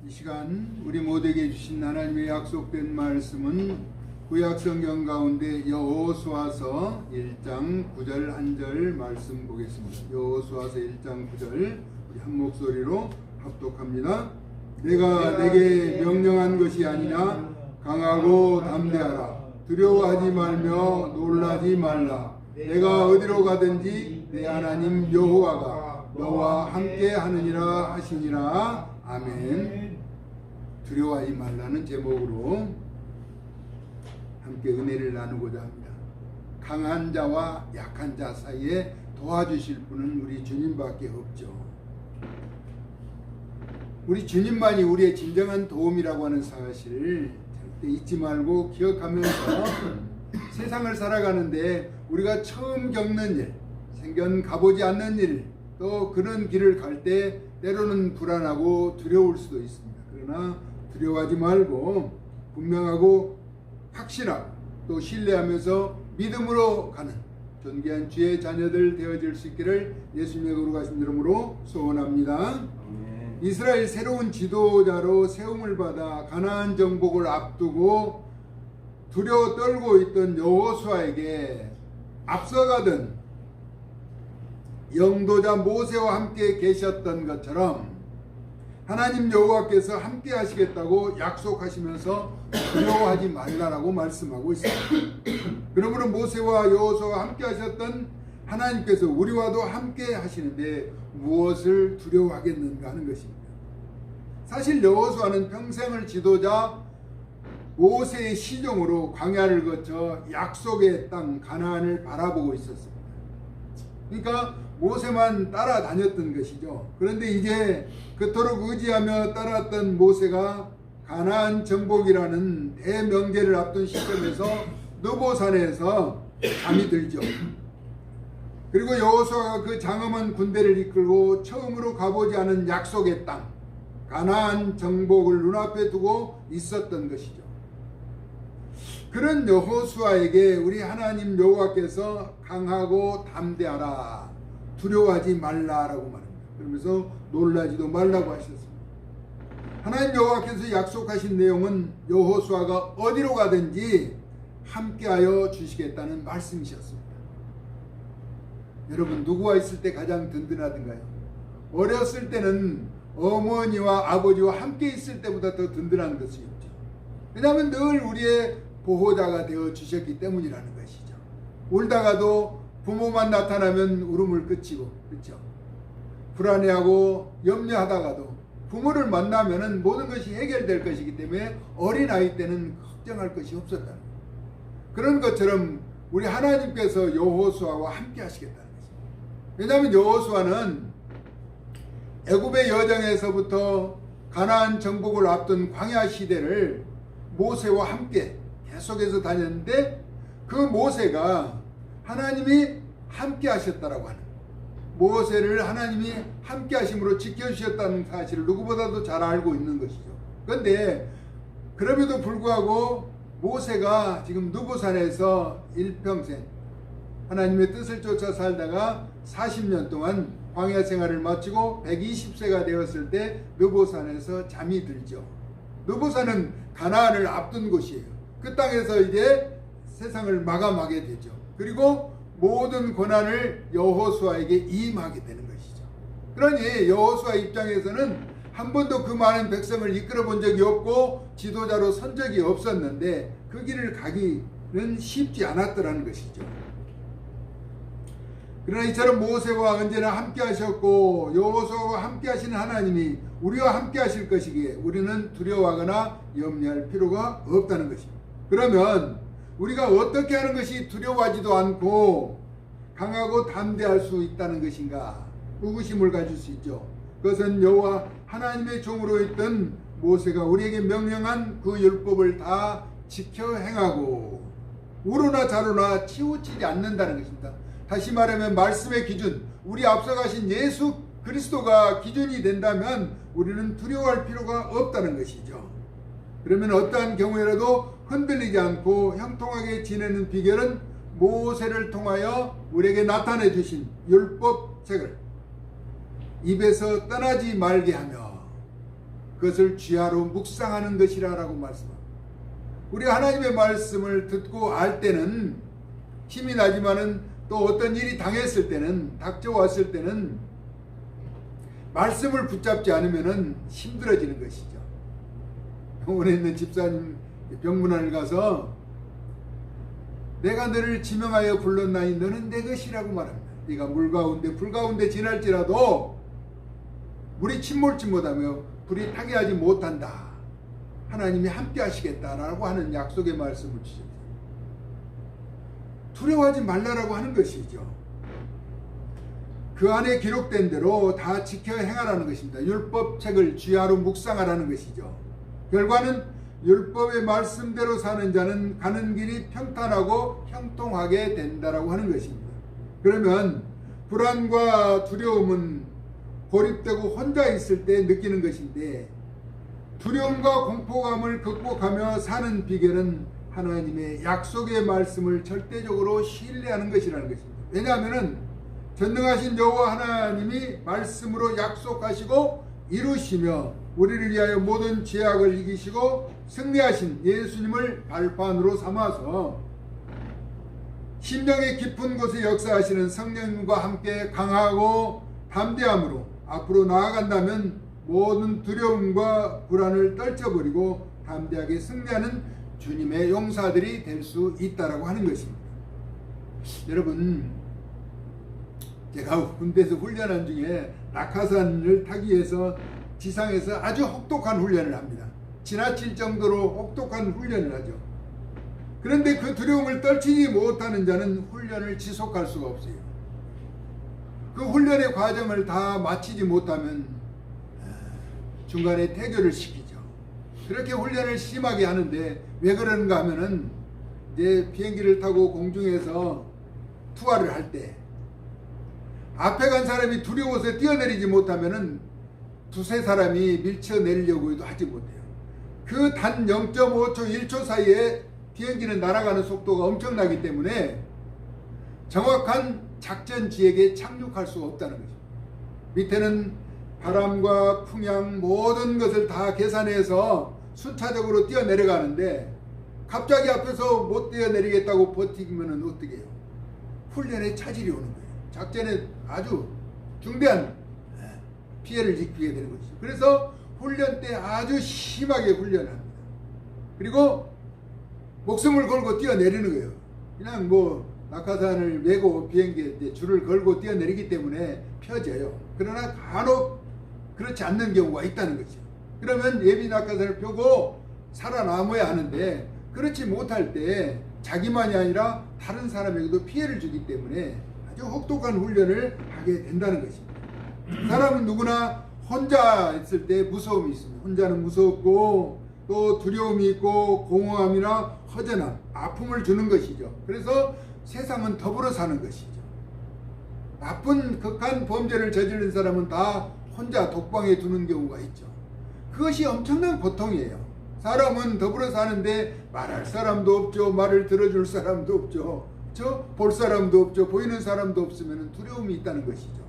이 시간 우리 모두에게 주신 하나님의 약속된 말씀은 구약성경 가운데 여호수아서 1장 9절 한 절 말씀 보겠습니다. 여호수아서 1장 9절 우리 한 목소리로 합독합니다. 내가 내게 명령한 것이 아니냐. 강하고 담대하라. 두려워하지 말며 놀라지 말라. 내가 어디로 가든지 내 하나님 여호와가 너와 함께 하느니라 하시니라. 아멘. 두려워하지 말라는 제목으로 함께 은혜를 나누고자 합니다. 강한 자와 약한 자 사이에 도와주실 분은 우리 주님밖에 없죠. 우리 주님만이 우리의 진정한 도움이라고 하는 사실을 절대 잊지 말고 기억하면서 세상을 살아가는데 우리가 처음 겪는 일, 생전 가보지 않는 일, 또 그런 길을 갈 때 때로는 불안하고 두려울 수도 있습니다. 그러나 두려워하지 말고 분명하고 확실하고 또 신뢰하면서 믿음으로 가는 존귀한 주의 자녀들 되어질 수 있기를 예수님의 거룩하신 이름으로 소원합니다. 이스라엘 새로운 지도자로 세움을 받아 가나안 정복을 앞두고 두려워 떨고 있던 여호수아에게 앞서가던 영도자 모세와 함께 계셨던 것처럼 하나님 여호와께서 함께 하시겠다고 약속하시면서 두려워하지 말라라고 말씀하고 있습니다. 그러므로 모세와 여호수아와 함께 하셨던 하나님께서 우리와도 함께 하시는데 무엇을 두려워하겠는가 하는 것입니다. 사실 여호수아는 평생을 지도자 모세의 시종으로 광야를 거쳐 약속의 땅 가나안을 바라보고 있었습니다. 그러니까 모세만 따라다녔던 것이죠. 그런데 이제 그토록 의지하며 따랐던 모세가 가나안 정복이라는 대명제를 앞둔 시점에서 느보산에서 잠이 들죠. 그리고 여호수아가 그 장엄한 군대를 이끌고 처음으로 가보지 않은 약속의 땅 가나안 정복을 눈앞에 두고 있었던 것이죠. 그런 여호수아에게 우리 하나님 여호와께서 강하고 담대하라, 두려워하지 말라라고 말합니다. 그러면서 놀라지도 말라고 하셨습니다. 하나님 여호와께서 약속하신 내용은 여호수아가 어디로 가든지 함께하여 주시겠다는 말씀이셨습니다. 여러분, 누구와 있을 때 가장 든든하던가요? 어렸을 때는 어머니와 아버지와 함께 있을 때보다 더 든든한 것이 없죠. 왜냐하면 늘 우리의 보호자가 되어 주셨기 때문이라는 것이죠. 울다가도 부모만 나타나면 울음을 그치고, 그렇죠? 불안해하고 염려하다가도 부모를 만나면은 모든 것이 해결될 것이기 때문에 어린아이 때는 걱정할 것이 없었다는 거예요. 그런 것처럼 우리 하나님께서 여호수아와 함께 하시겠다는 것입니다. 왜냐하면 여호수아는 애굽의 여정에서부터 가나안 정복을 앞둔 광야 시대를 모세와 함께 계속해서 다녔는데 그 모세가 하나님이 함께 하셨다라고 하는, 모세를 하나님이 함께 하심으로 지켜주셨다는 사실을 누구보다도 잘 알고 있는 것이죠. 그런데 그럼에도 불구하고 모세가 지금 느보산에서 일평생 하나님의 뜻을 쫓아 살다가 40년 동안 광야 생활을 마치고 120세가 되었을 때 느보산에서 잠이 들죠. 느보산은 가나안을 앞둔 곳이에요. 그 땅에서 이제 세상을 마감하게 되죠. 그리고 모든 권한을 여호수아에게 임하게 되는 것이죠. 그러니 여호수아 입장에서는 한 번도 그 많은 백성을 이끌어 본 적이 없고 지도자로 선 적이 없었는데 그 길을 가기는 쉽지 않았더라는 것이죠. 그러나 이처럼 모세와 언제나 함께 하셨고 여호수아와 함께 하시는 하나님이 우리와 함께 하실 것이기에 우리는 두려워하거나 염려할 필요가 없다는 것입니다. 그러면 우리가 어떻게 하는 것이 두려워하지도 않고 강하고 담대할 수 있다는 것인가? 의구심을 가질 수 있죠. 그것은 여호와 하나님의 종으로 있던 모세가 우리에게 명령한 그 율법을 다 지켜 행하고 우로나 좌로나 치우치지 않는다는 것입니다. 다시 말하면 말씀의 기준, 우리 앞서가신 예수 그리스도가 기준이 된다면 우리는 두려워할 필요가 없다는 것이죠. 그러면 어떠한 경우에라도 흔들리지 않고 형통하게 지내는 비결은 모세를 통하여 우리에게 나타내 주신 율법책을 입에서 떠나지 말게 하며 그것을 쥐하로 묵상하는 것이라고 말씀합니다. 우리 하나님의 말씀을 듣고 알 때는 힘이 나지만은 또 어떤 일이 당했을 때는, 닥쳐왔을 때는 말씀을 붙잡지 않으면은 힘들어지는 것이죠. 병원에 있는 집사님 병문안을 가서 내가 너를 지명하여 불렀나니 너는 내 것이라고 말합니다. 네가 물 가운데 불 가운데 지날지라도 물이 침몰치 못하며 불이 타게 하지 못한다. 하나님이 함께 하시겠다라고 하는 약속의 말씀을 주셨어요. 두려워하지 말라라고 하는 것이죠. 그 안에 기록된 대로 다 지켜 행하라는 것입니다. 율법책을 쥐하로 묵상하라는 것이죠. 결과는 율법의 말씀대로 사는 자는 가는 길이 평탄하고 형통하게 된다라고 하는 것입니다. 그러면 불안과 두려움은 고립되고 혼자 있을 때 느끼는 것인데, 두려움과 공포감을 극복하며 사는 비결은 하나님의 약속의 말씀을 절대적으로 신뢰하는 것이라는 것입니다. 왜냐하면 전능하신 여호와 하나님이 말씀으로 약속하시고 이루시며 우리를 위하여 모든 죄악을 이기시고 승리하신 예수님을 발판으로 삼아서 심령의 깊은 곳에 역사하시는 성령님과 함께 강하고 담대함으로 앞으로 나아간다면 모든 두려움과 불안을 떨쳐버리고 담대하게 승리하는 주님의 용사들이 될 수 있다라고 하는 것입니다. 여러분, 제가 군대에서 훈련한 중에 낙하산을 타기 위해서 지상에서 아주 혹독한 훈련을 합니다. 지나칠 정도로 혹독한 훈련을 하죠. 그런데 그 두려움을 떨치지 못하는 자는 훈련을 지속할 수가 없어요. 그 훈련의 과정을 다 마치지 못하면 중간에 퇴교를 시키죠. 그렇게 훈련을 심하게 하는데 왜 그러는가 하면은 이제 비행기를 타고 공중에서 투하를 할 때 앞에 간 사람이 두려워서 뛰어내리지 못하면은 두세 사람이 밀쳐내리려고 해도 하지 못해요. 그 단 0.5초, 1초 사이에 비행기는 날아가는 속도가 엄청나기 때문에 정확한 작전지역에 착륙할 수가 없다는 거죠. 밑에는 바람과 풍향 모든 것을 다 계산해서 순차적으로 뛰어내려가는데 갑자기 앞에서 못 뛰어내리겠다고 버티면 어떻게 해요? 훈련에 차질이 오는 거예요. 작전에 아주 중대한 피해를 입게 되는 것이죠. 그래서 훈련 때 아주 심하게 훈련을 합니다. 그리고 목숨을 걸고 뛰어내리는 거예요. 그냥 뭐 낙하산을 메고 비행기에 줄을 걸고 뛰어내리기 때문에 펴져요. 그러나 간혹 그렇지 않는 경우가 있다는 거죠. 그러면 예비 낙하산을 펴고 살아남아야 하는데 그렇지 못할 때 자기만이 아니라 다른 사람에게도 피해를 주기 때문에 아주 혹독한 훈련을 하게 된다는 것입니다. 사람은 누구나 혼자 있을 때 무서움이 있습니다. 혼자는 무섭고 또 두려움이 있고 공허함이나 허전함, 아픔을 주는 것이죠. 그래서 세상은 더불어 사는 것이죠. 나쁜 극한 범죄를 저지른 사람은 다 혼자 독방에 두는 경우가 있죠. 그것이 엄청난 고통이에요. 사람은 더불어 사는데 말할 사람도 없죠. 말을 들어줄 사람도 없죠. 볼 사람도 없죠. 보이는 사람도 없으면 두려움이 있다는 것이죠.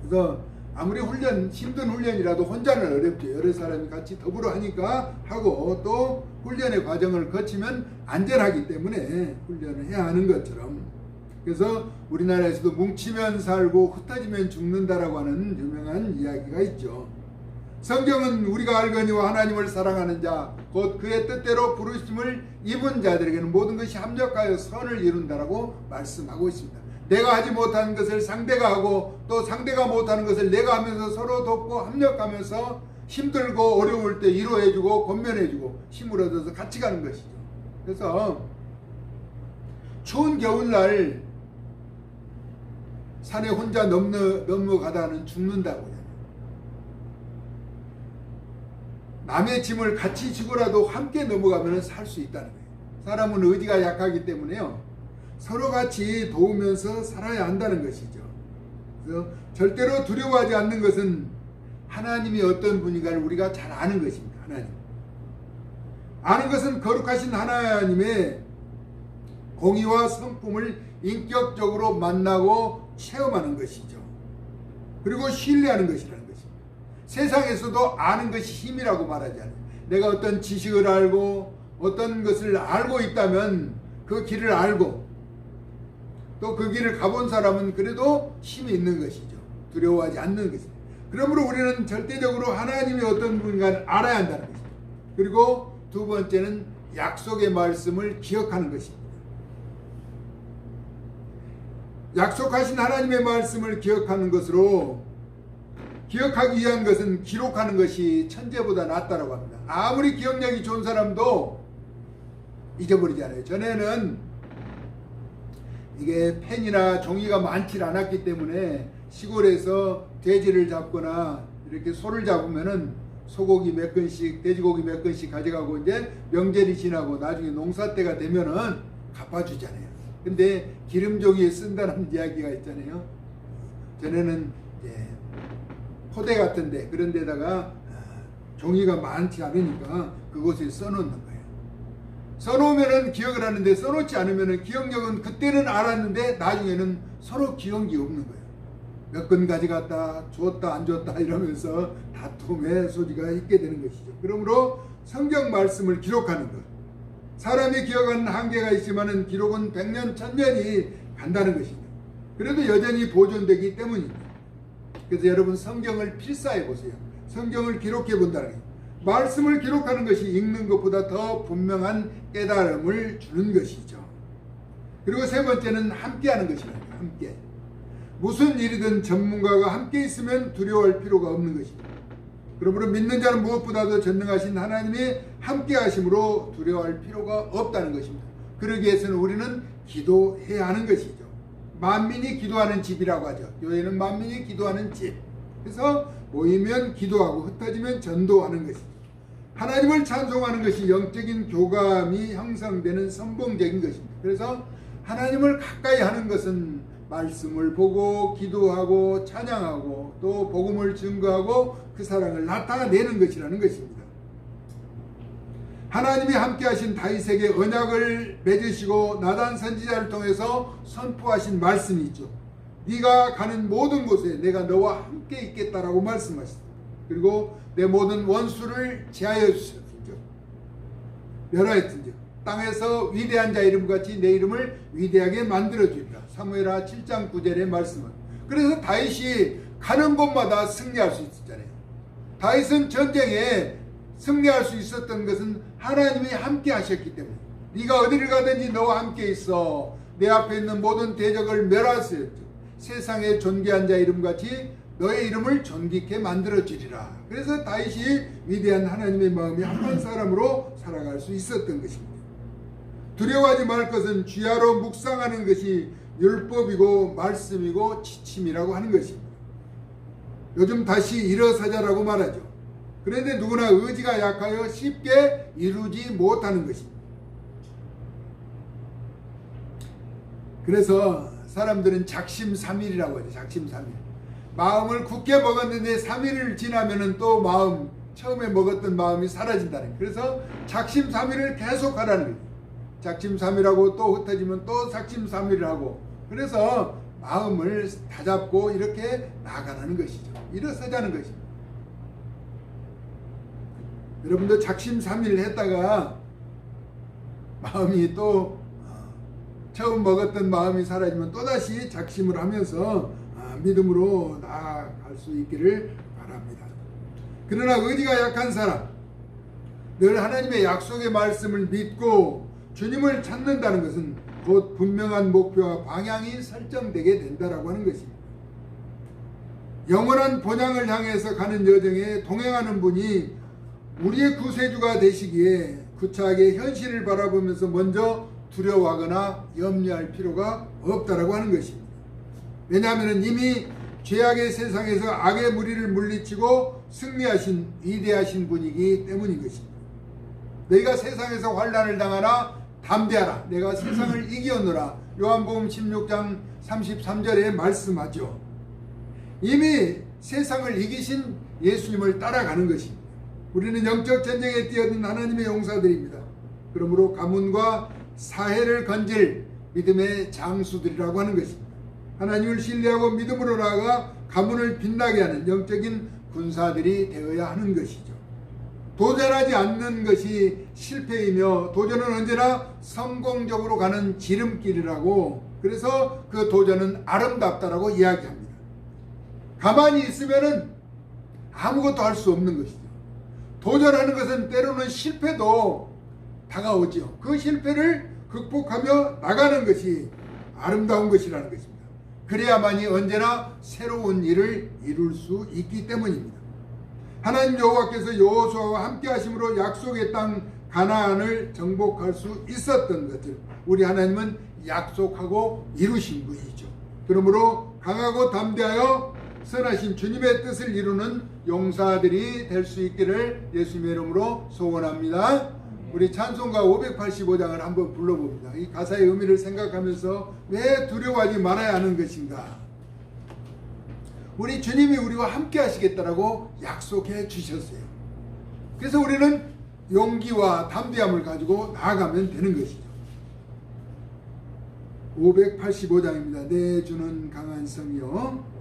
그래서 아무리 힘든 훈련이라도 혼자는 어렵죠. 여러 사람이 같이 더불어 하니까 하고 또 훈련의 과정을 거치면 안전하기 때문에 훈련을 해야 하는 것처럼, 그래서 우리나라에서도 뭉치면 살고 흩어지면 죽는다라고 하는 유명한 이야기가 있죠. 성경은 우리가 알거니와 하나님을 사랑하는 자 곧 그의 뜻대로 부르심을 입은 자들에게는 모든 것이 합력하여 선을 이룬다라고 말씀하고 있습니다. 내가 하지 못하는 것을 상대가 하고 또 상대가 못하는 것을 내가 하면서 서로 돕고 합력하면서 힘들고 어려울 때 위로해주고 권면해주고 힘을 얻어서 같이 가는 것이죠. 그래서 추운 겨울날 산에 혼자 넘어가다는 죽는다고요. 남의 짐을 같이 지고라도 함께 넘어가면 살 수 있다는 거예요. 사람은 의지가 약하기 때문에요. 서로 같이 도우면서 살아야 한다는 것이죠. 그래서 절대로 두려워하지 않는 것은 하나님이 어떤 분인가를 우리가 잘 아는 것입니다. 하나님. 아는 것은 거룩하신 하나님의 공의와 성품을 인격적으로 만나고 체험하는 것이죠. 그리고 신뢰하는 것이라는 것입니다. 세상에서도 아는 것이 힘이라고 말하지 않아요. 내가 어떤 지식을 알고 어떤 것을 알고 있다면 그 길을 알고 또 그 길을 가본 사람은 그래도 힘이 있는 것이죠. 두려워하지 않는 것이죠. 그러므로 우리는 절대적으로 하나님이 어떤 분인가 알아야 한다는 것입니다. 그리고 두 번째는 약속의 말씀을 기억하는 것입니다. 약속하신 하나님의 말씀을 기억하는 것으로 기억하기 위한 것은 기록하는 것이 천재보다 낫다고 합니다. 아무리 기억력이 좋은 사람도 잊어버리잖아요. 전에는 이게 펜이나 종이가 많지 않았기 때문에 시골에서 돼지를 잡거나 이렇게 소를 잡으면은 소고기 몇 건씩, 돼지고기 몇 건씩 가져가고 이제 명절이 지나고 나중에 농사 때가 되면은 갚아주잖아요. 근데 기름종이에 쓴다는 이야기가 있잖아요. 전에는 포대 같은데 그런 데다가 종이가 많지 않으니까 그곳에 써놓는 거예요. 써놓으면은 기억을 하는데 써놓지 않으면은 기억력은 그때는 알았는데 나중에는 서로 기억이 없는 거예요. 몇 건 가져갔다 줬다 안 줬다 이러면서 다툼의 소지가 있게 되는 것이죠. 그러므로 성경 말씀을 기록하는 것. 사람이 기억하는 한계가 있지만은 기록은 100년 1000년이 간다는 것이죠. 그래도 여전히 보존되기 때문입니다. 그래서 여러분 성경을 필사해 보세요. 성경을 기록해 본다는 거예요. 말씀을 기록하는 것이 읽는 것보다 더 분명한 깨달음을 주는 것이죠. 그리고 세 번째는 함께하는 것입니다. 함께. 무슨 일이든 전문가가 함께 있으면 두려워할 필요가 없는 것입니다. 그러므로 믿는 자는 무엇보다도 전능하신 하나님이 함께 하심으로 두려워할 필요가 없다는 것입니다. 그러기 위해서는 우리는 기도해야 하는 것이죠. 만민이 기도하는 집이라고 하죠. 교회는 만민이 기도하는 집. 그래서 모이면 기도하고 흩어지면 전도하는 것이죠. 하나님을 찬송하는 것이 영적인 교감이 형성되는 선봉적인 것입니다. 그래서 하나님을 가까이 하는 것은 말씀을 보고 기도하고 찬양하고 또 복음을 증거하고 그 사랑을 나타내는 것이라는 것입니다. 하나님이 함께 하신 다윗에게 언약을 맺으시고 나단 선지자를 통해서 선포하신 말씀이 있죠. 네가 가는 모든 곳에 내가 너와 함께 있겠다라고 말씀하셨습니다. 그리고 내 모든 원수를 제하여 주셨든지 멸하였든지 땅에서 위대한 자 이름같이 내 이름을 위대하게 만들어주리라. 사무엘하 7장 9절의 말씀은. 그래서 다윗이 가는 곳마다 승리할 수 있었잖아요. 다윗은 전쟁에 승리할 수 있었던 것은 하나님이 함께 하셨기 때문에. 네가 어디를 가든지 너와 함께 있어 내 앞에 있는 모든 대적을 멸하세요. 세상에 존귀한 자 이름같이 너의 이름을 존귀케 만들어주리라. 그래서 다윗이 위대한 하나님의 마음이 합한 사람으로 살아갈 수 있었던 것입니다. 두려워하지 말 것은 주야로 묵상하는 것이 율법이고 말씀이고 지침이라고 하는 것입니다. 요즘 다시 일어서자라고 말하죠. 그런데 누구나 의지가 약하여 쉽게 이루지 못하는 것입니다. 그래서 사람들은 작심삼일이라고 하죠. 작심삼일. 마음을 굳게 먹었는데 3일을 지나면은 또 마음, 처음에 먹었던 마음이 사라진다는. 그래서 작심삼일을 계속 하라는 거예요. 작심삼일하고 또 흩어지면 또 작심삼일을 하고. 그래서 마음을 다잡고 이렇게 나아가는 것이죠. 일어서자는 것입니다. 여러분도 작심삼일 했다가 마음이 또 처음 먹었던 마음이 사라지면 또다시 작심을 하면서 믿음으로 나아갈 수 있기를 바랍니다. 그러나 의지가 약한 사람, 늘 하나님의 약속의 말씀을 믿고 주님을 찾는다는 것은 곧 분명한 목표와 방향이 설정되게 된다라고 하는 것입니다. 영원한 본향을 향해서 가는 여정에 동행하는 분이 우리의 구세주가 되시기에 구차하게 현실을 바라보면서 먼저 두려워하거나 염려할 필요가 없다라고 하는 것입니다. 왜냐하면 이미 죄악의 세상에서 악의 무리를 물리치고 승리하신 위대하신 분이기 때문인 것입니다. 너희가 세상에서 환난을 당하나 담대하라. 내가 세상을 이기었노라. 요한복음 16장 33절에 말씀하죠. 이미 세상을 이기신 예수님을 따라가는 것입니다. 우리는 영적 전쟁에 뛰어든 하나님의 용사들입니다. 그러므로 가문과 사회를 건질 믿음의 장수들이라고 하는 것입니다. 하나님을 신뢰하고 믿음으로 나아가 가문을 빛나게 하는 영적인 군사들이 되어야 하는 것이죠. 도전하지 않는 것이 실패이며 도전은 언제나 성공적으로 가는 지름길이라고, 그래서 그 도전은 아름답다라고 이야기합니다. 가만히 있으면은 아무것도 할 수 없는 것이죠. 도전하는 것은 때로는 실패도 다가오죠. 그 실패를 극복하며 나가는 것이 아름다운 것이라는 것입니다. 그래야만이 언제나 새로운 일을 이룰 수 있기 때문입니다. 하나님 여호와께서 여호수아와 함께 하심으로 약속의 땅 가나안을 정복할 수 있었던 것을 우리 하나님은 약속하고 이루신 분이죠. 그러므로 강하고 담대하여 선하신 주님의 뜻을 이루는 용사들이 될 수 있기를 예수님의 이름으로 소원합니다. 우리 찬송가 585장을 한번 불러봅니다. 이 가사의 의미를 생각하면서 왜 두려워하지 말아야 하는 것인가? 우리 주님이 우리와 함께 하시겠다라고 약속해 주셨어요. 그래서 우리는 용기와 담대함을 가지고 나아가면 되는 것이죠. 585장입니다. 내 주는 강한 성이요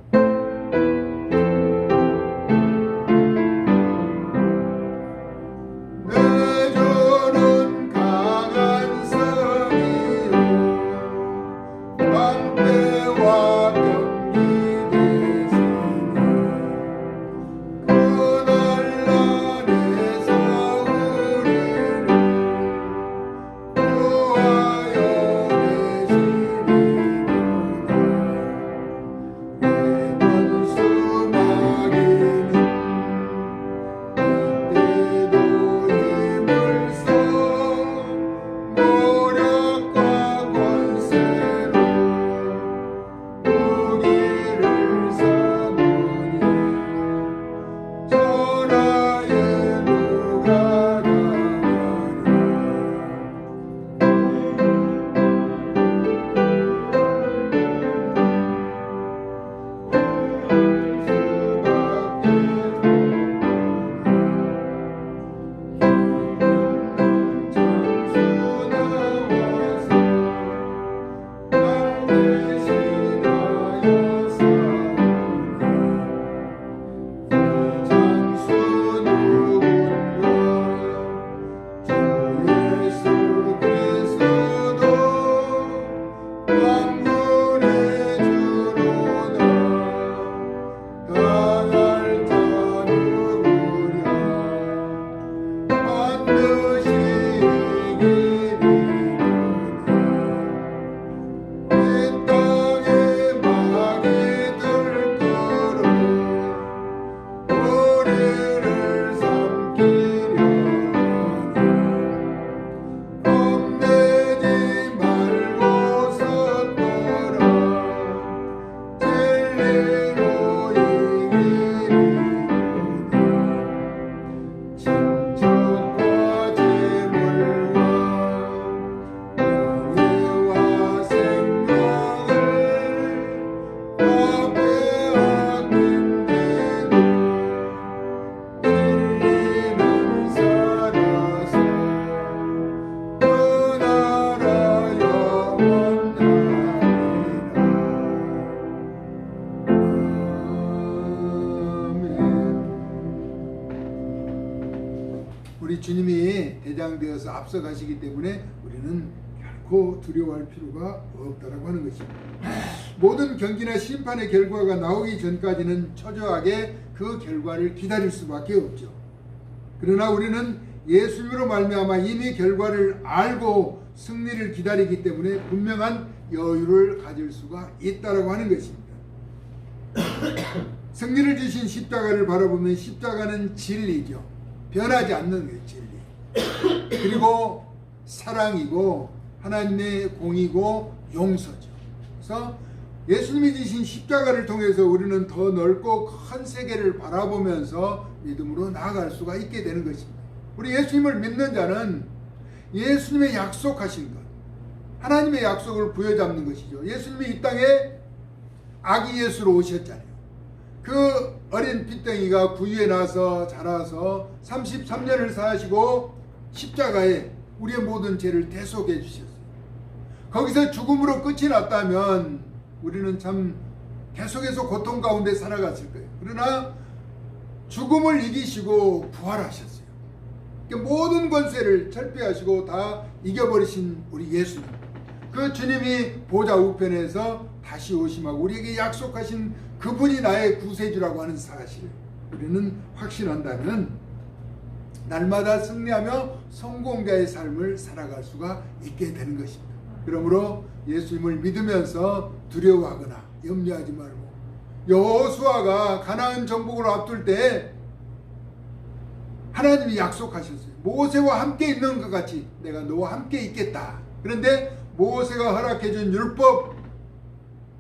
우리 주님이 대장되어서 앞서가시기 때문에 우리는 결코 두려워할 필요가 없다라고 하는 것입니다. 모든 경기나 심판의 결과가 나오기 전까지는 초조하게 그 결과를 기다릴 수밖에 없죠. 그러나 우리는 예수님으로 말미암아 이미 결과를 알고 승리를 기다리기 때문에 분명한 여유를 가질 수가 있다라고 하는 것입니다. 승리를 주신 십자가를 바라보면 십자가는 진리죠. 변하지 않는 게 진리. 그리고 사랑이고 하나님의 공이고 용서죠. 그래서 예수님이 지신 십자가를 통해서 우리는 더 넓고 큰 세계를 바라보면서 믿음으로 나아갈 수가 있게 되는 것입니다. 우리 예수님을 믿는 자는 예수님의 약속하신 것, 하나님의 약속을 부여잡는 것이죠. 예수님이 이 땅에 아기 예수로 오셨잖아요. 그 어린 핏덩이가 구유에 나서 자라서 33년을 사시고 십자가에 우리의 모든 죄를 대속해 주셨어요. 거기서 죽음으로 끝이 났다면 우리는 참 계속해서 고통 가운데 살아갔을 거예요. 그러나 죽음을 이기시고 부활하셨어요. 그러니까 모든 권세를 철폐하시고 다 이겨버리신 우리 예수님, 그 주님이 보좌 우편에서 다시 오심하고 우리에게 약속하신 그분이 나의 구세주라고 하는 사실 우리는 확신한다면 날마다 승리하며 성공자의 삶을 살아갈 수가 있게 되는 것입니다. 그러므로 예수님을 믿으면서 두려워하거나 염려하지 말고, 여호수아가 가나안 정복을 앞둘 때 하나님이 약속하셨어요. 모세와 함께 있는 것 같이 내가 너와 함께 있겠다. 그런데 모세가 허락해준 율법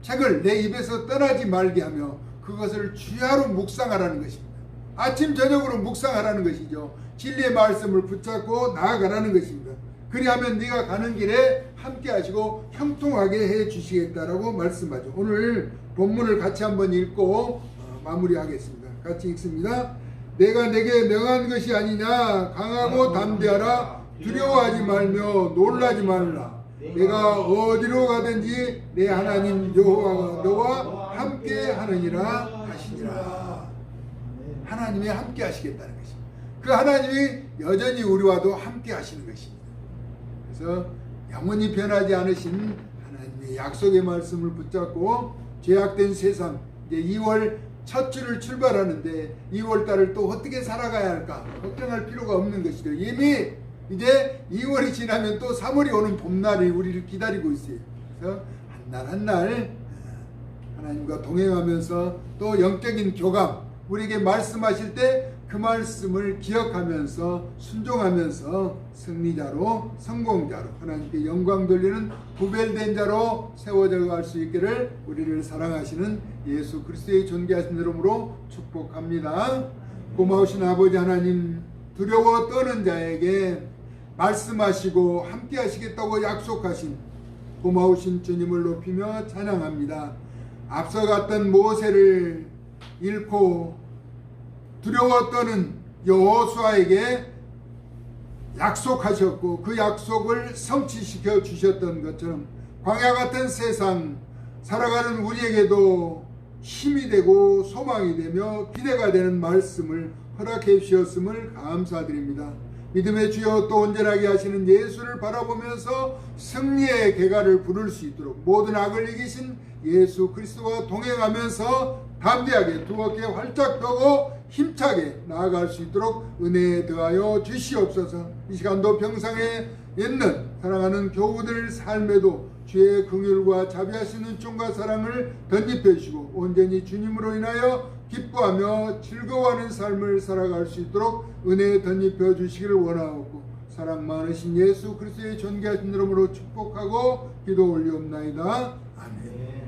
책을 내 입에서 떠나지 말게 하며 그것을 주야로 묵상하라는 것입니다. 아침 저녁으로 묵상하라는 것이죠. 진리의 말씀을 붙잡고 나아가라는 것입니다. 그리하면 네가 가는 길에 함께 하시고 형통하게 해 주시겠다라고 말씀하죠. 오늘 본문을 같이 한번 읽고 마무리하겠습니다. 같이 읽습니다. 내가 내게 명한 것이 아니냐. 강하고 담대하라. 두려워하지 말며 놀라지 말라. 내가 어디로 가든지 내 하나님 여호와가 너와 함께 하느니라 하시니라. 하나님이 함께 하시겠다는 것입니다. 그 하나님이 여전히 우리와도 함께 하시는 것입니다. 그래서 영원히 변하지 않으신 하나님의 약속의 말씀을 붙잡고 죄악된 세상, 이제 2월 첫 주를 출발하는데 2월 달을 또 어떻게 살아가야 할까 걱정할 필요가 없는 것이죠. 이미 이제 2월이 지나면 또 3월이 오는 봄날이 우리를 기다리고 있어요. 그래서 한 날 한 날 하나님과 동행하면서 또 영적인 교감, 우리에게 말씀하실 때 그 말씀을 기억하면서 순종하면서 승리자로, 성공자로, 하나님께 영광 돌리는 구별된 자로 세워져 갈 수 있기를 우리를 사랑하시는 예수 그리스도의 존귀하신 이름으로 축복합니다. 고마우신 아버지 하나님, 두려워 떠는 자에게 말씀하시고 함께 하시겠다고 약속하신 고마우신 주님을 높이며 찬양합니다. 앞서 갔던 모세를 잃고 두려워 떠는 여호수아에게 약속하셨고 그 약속을 성취시켜 주셨던 것처럼 광야 같은 세상 살아가는 우리에게도 힘이 되고 소망이 되며 기대가 되는 말씀을 허락해 주셨음을 감사드립니다. 믿음의 주여 또 온전하게 하시는 예수를 바라보면서 승리의 계가를 부를 수 있도록 모든 악을 이기신 예수 그리스도와 동행하면서 담대하게 두 어깨 활짝 펴고 힘차게 나아갈 수 있도록 은혜에 더하여 주시옵소서. 이 시간도 평상에 있는 사랑하는 교우들 삶에도 주의 긍휼과 자비하시는 춤과 사랑을 덧입혀 주시고 온전히 주님으로 인하여 기뻐하며 즐거워하는 삶을 살아갈 수 있도록 은혜에 덧입혀 주시기를 원하옵고 사랑 많으신 예수 그리스도의 존귀하신 이름으로 축복하고 기도 올리옵나이다. 아멘.